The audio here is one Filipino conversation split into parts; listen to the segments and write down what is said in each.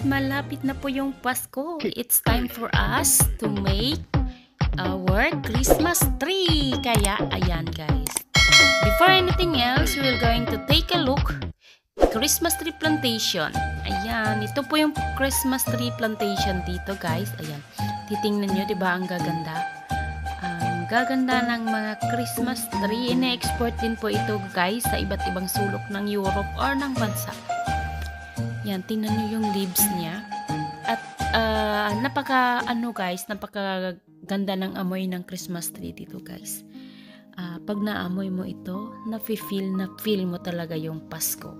Malapit na po yung Pasko. It's time for us to make our Christmas tree. Kaya, ayan guys. Before anything else, we're going to take a look Christmas tree plantation. Ayan, ito po yung Christmas tree plantation dito guys. Ayan, titingnan nyo, diba ang gaganda? Ang gaganda ng mga Christmas tree. Ine-export din po ito guys sa iba't ibang sulok ng Europe or ng bansa. Yan, tingnan nyo yung leaves niya. At napaka ganda ng amoy ng Christmas tree dito guys. Pag naamoy mo ito, na-feel mo talaga yung Pasko.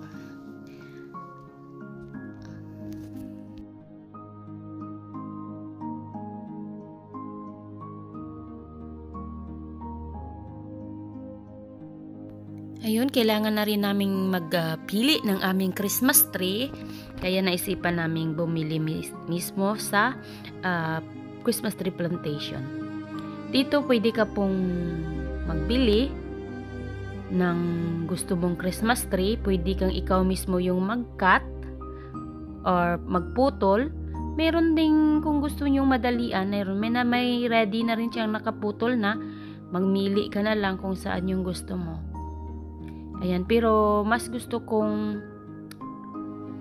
Ayun, kailangan na rin naming magpili ng aming Christmas tree. Kaya naisipan naming bumili mismo sa Christmas tree plantation. Dito pwede ka pong magbili ng gusto mong Christmas tree. Pwede kang ikaw mismo yung mag-cut or magputol. Meron ding kung gusto nyong madalian, may ready na rin siyang nakaputol na. Magmili ka na lang kung saan yung gusto mo. Ayan, pero mas gusto kong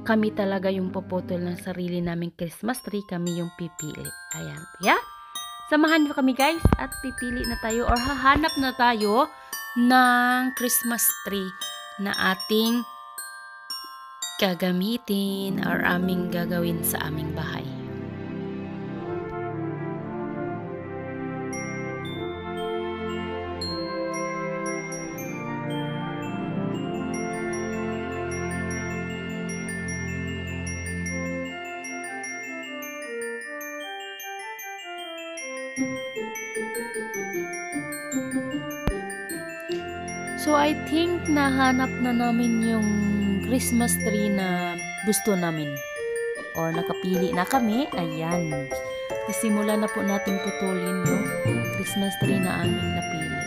kami talaga yung popotol ng sarili naming Christmas tree, kami yung pipili. Ayan, yeah? Samahan niyo kami guys at pipili na tayo or hahanap na tayo ng Christmas tree na ating gagamitin or aming gagawin sa aming bahay. So I think nahanap na namin yung Christmas tree na gusto namin. Or nakapili na kami. Ayan. Isimula na po natin putulin yung Christmas tree na aming napili.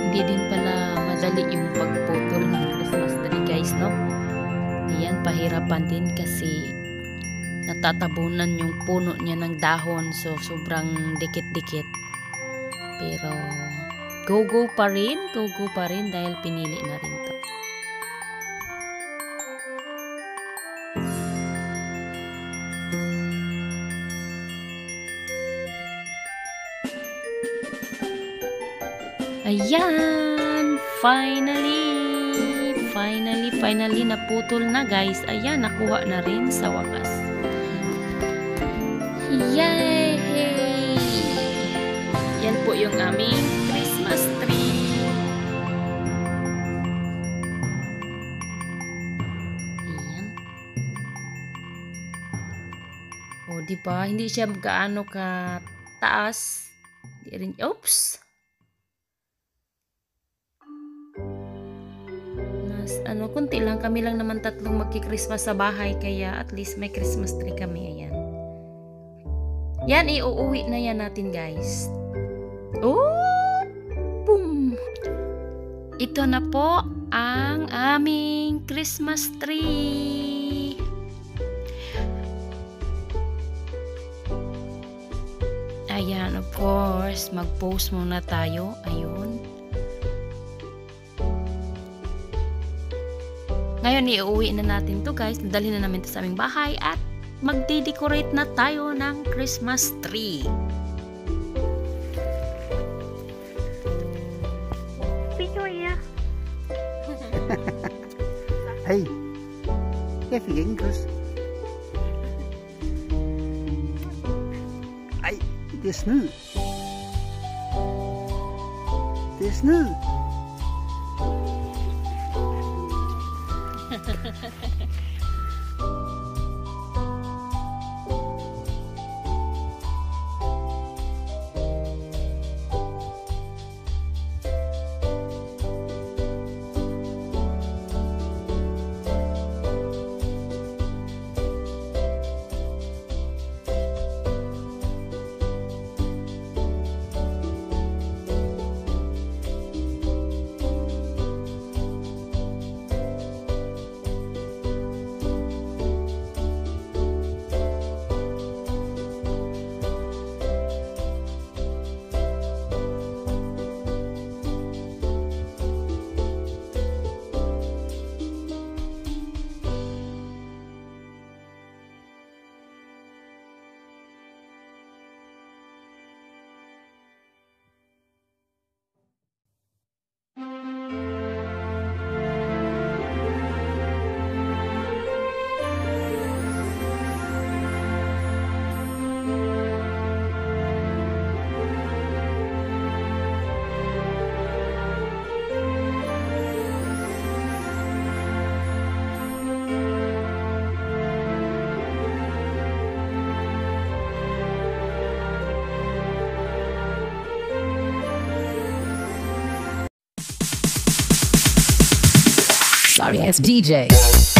Hindi din pala madali yung pagputol ng Christmas tree guys, no? Ayan, pahirapan din kasi natatabunan yung puno niya ng dahon, so sobrang dikit-dikit. Pero go pa rin dahil pinili na rin to. Ayan, finally naputol na guys. Ayan, nakuha na rin sa wakas. Yay! Yan po yung aming Christmas tree. Ayan. O, diba? Hindi siya gaano ka taas. Oops! Kunti lang. Kami lang naman tatlong magki-Christmas sa bahay. Kaya at least may Christmas tree kami. Ayan. Yan, iuuwi na yan natin guys. Oh! Boom! Ito na po ang aming Christmas tree. Ayan, of course, mag-post muna tayo. Ayun. Ngayon, iuuwi na natin to guys. Nadalhin na namin to sa aming bahay at magde-decorate na tayo ng Christmas tree. Victoria. Hey, jeg fik ingen kys. Ej, det er snyd. Det er snyd. sorry ass DJ.